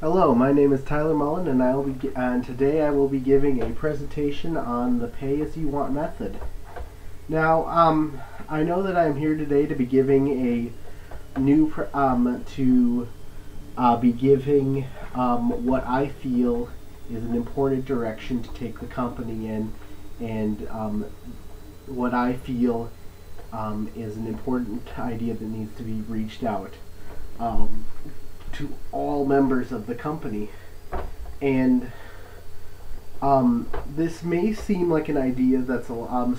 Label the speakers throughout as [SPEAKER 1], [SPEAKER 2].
[SPEAKER 1] Hello, my name is Tyler Mullen, and today I will be giving a presentation on the pay-as-you-want method. Now, I know that I'm here today to be giving a new be giving what I feel is an important direction to take the company in, and what I feel is an important idea that needs to be reached out um, to all members of the company. And this may seem like an idea that's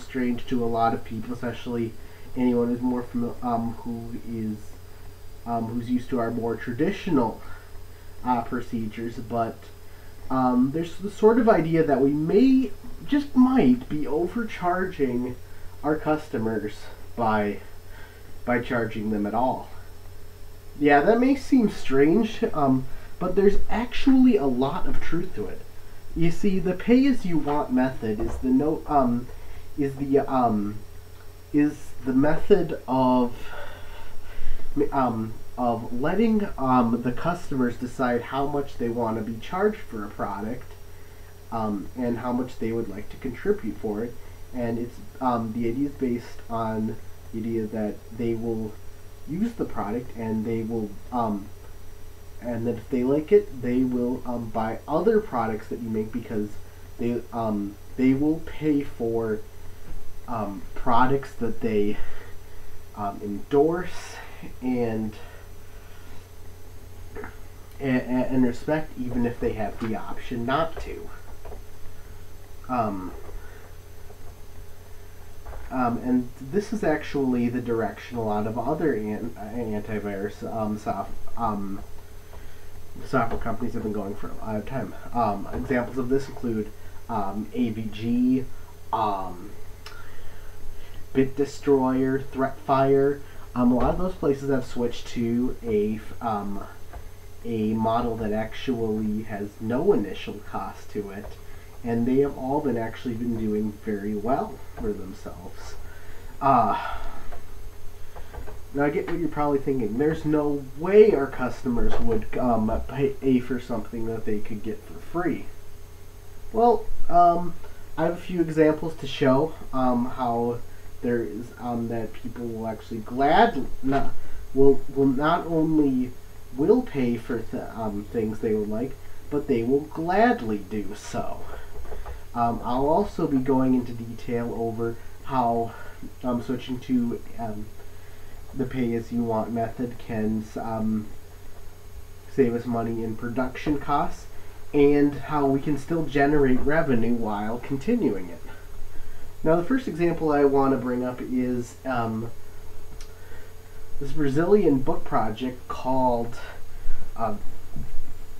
[SPEAKER 1] strange to a lot of people, especially anyone who's more familiar, who's used to our more traditional procedures. But there's the sort of idea that we might be overcharging our customers by charging them at all. Yeah, that may seem strange, but there's actually a lot of truth to it. You see, the pay-as-you-want method is the method of letting the customers decide how much they want to be charged for a product, and how much they would like to contribute for it. And it's the idea is based on the idea that they will use the product, and they will and that if they like it, they will buy other products that you make, because they will pay for products that they endorse and and respect, even if they have the option not to. And this is actually the direction a lot of other antivirus software companies have been going for a lot of time. Examples of this include AVG, BitDestroyer, ThreatFire. A lot of those places have switched to a model that actually has no initial cost to it, and they have all been doing very well for themselves. Now I get what you're probably thinking. There's no way our customers would pay for something that they could get for free. Well, I have a few examples to show how there is that people will actually will not only will pay for things they would like, but they will gladly do so. I'll also be going into detail over how switching to the pay-as-you-want method can save us money in production costs, and how we can still generate revenue while continuing it. Now, the first example I want to bring up is this Brazilian book project called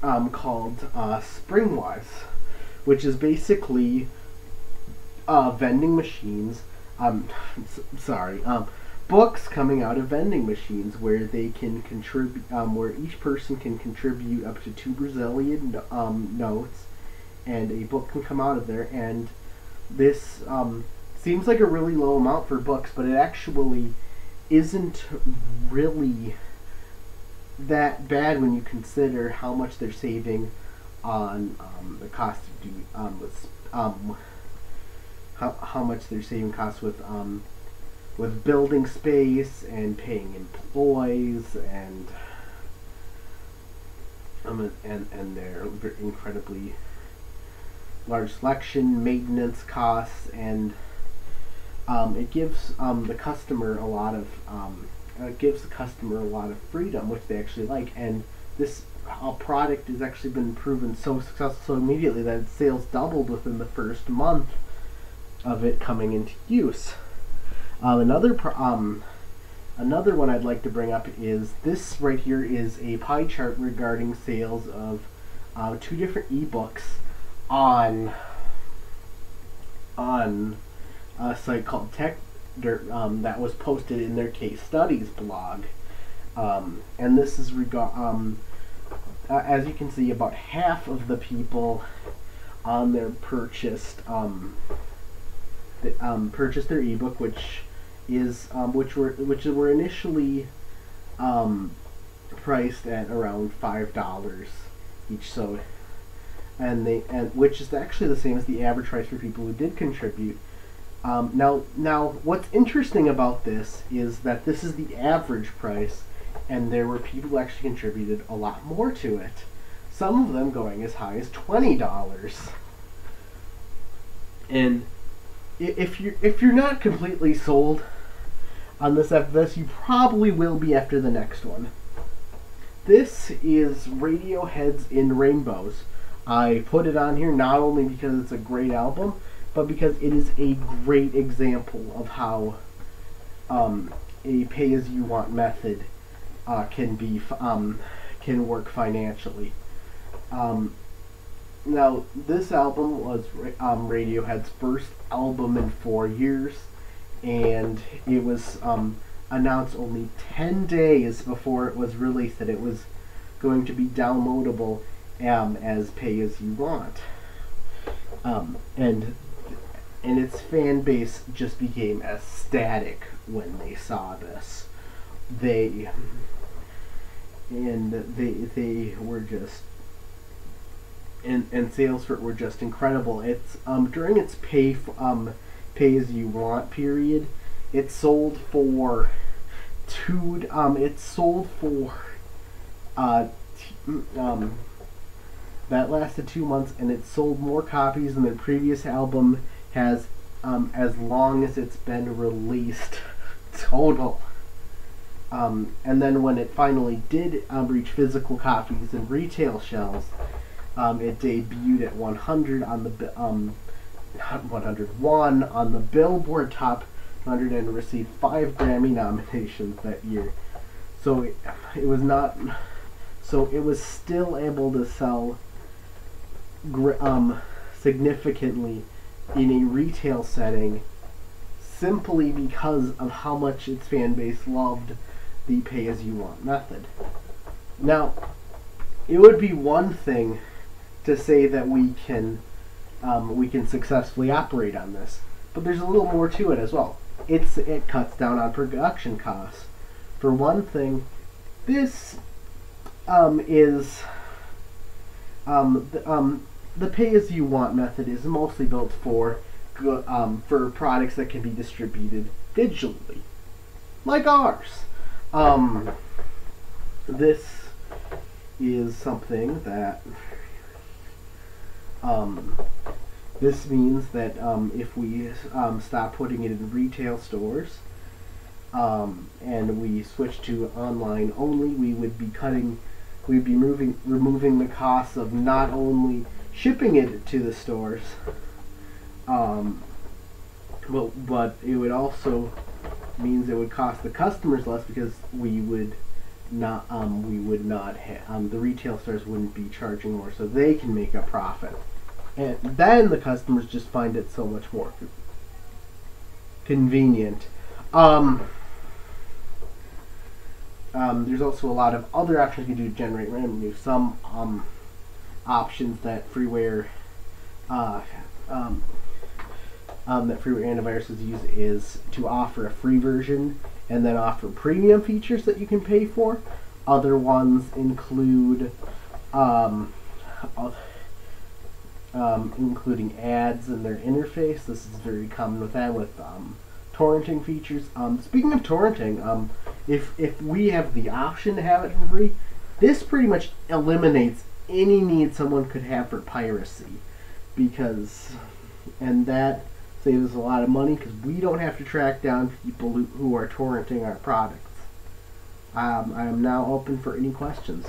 [SPEAKER 1] Springwise, which is basically vending machines. Books coming out of vending machines, where they can contribute, where each person can contribute up to 2 Brazilian notes, and a book can come out of there. And this seems like a really low amount for books, but it actually isn't really that bad when you consider how much they're saving on the cost of how much they're saving costs with building space and paying employees, and their incredibly large selection, maintenance costs, and it gives the customer a lot of freedom, which they actually like. And this product has actually been proven so successful so immediately that its sales doubled within the first month of it coming into use. Another one I'd like to bring up is this right here is a pie chart regarding sales of 2 different ebooks on a site called TechDirt, that was posted in their case studies blog. And this is as you can see, about half of the people on there purchased their ebook, which were initially priced at around $5, each so, and which is actually the same as the average price for people who did contribute. Now, what's interesting about this is that this is the average price, and there were people who actually contributed a lot more to it. Some of them going as high as $20. And if you're not completely sold on this after this, you probably will be after the next one. This is Radiohead's In Rainbows. I put it on here not only because it's a great album, but because it is a great example of how a pay-as-you-want method can work financially. Now, this album was Radiohead's first album in 4 years, and it was announced only 10 days before it was released that it was going to be downloadable as pay-as-you-want. And its fan base just became ecstatic when they saw this. They were just, and sales for it were just incredible. It's during its pay as you want period, it sold for that lasted 2 months, and it sold more copies than the previous album has as long as it's been released total. And then when it finally did reach physical copies in retail shelves, it debuted at 100 on the 101 on the Billboard Top 100 and received 5 Grammy nominations that year. So it was not. So it was still able to sell significantly in a retail setting, simply because of how much its fan base loved the pay-as-you-want method. Now, it would be one thing to say that we can successfully operate on this, but there's a little more to it as well. It cuts down on production costs. For one thing, this the pay-as-you-want method is mostly built for products that can be distributed digitally, like ours. This is something that this means that if we stop putting it in retail stores and we switch to online only, we'd be removing the costs of not only shipping it to the stores, but it would also means it would cost the customers less, because we would not the retail stores wouldn't be charging more, so they can make a profit, and then the customers just find it so much more convenient. There's also a lot of other options you can do to generate revenue. Some options that freeware antiviruses use is to offer a free version and then offer premium features that you can pay for. Other ones include including ads in their interface. This is very common with that, with torrenting features. Speaking of torrenting, if we have the option to have it for free, this pretty much eliminates any need someone could have for piracy, and that saves us a lot of money, because we don't have to track down people who are torrenting our products. I am now open for any questions.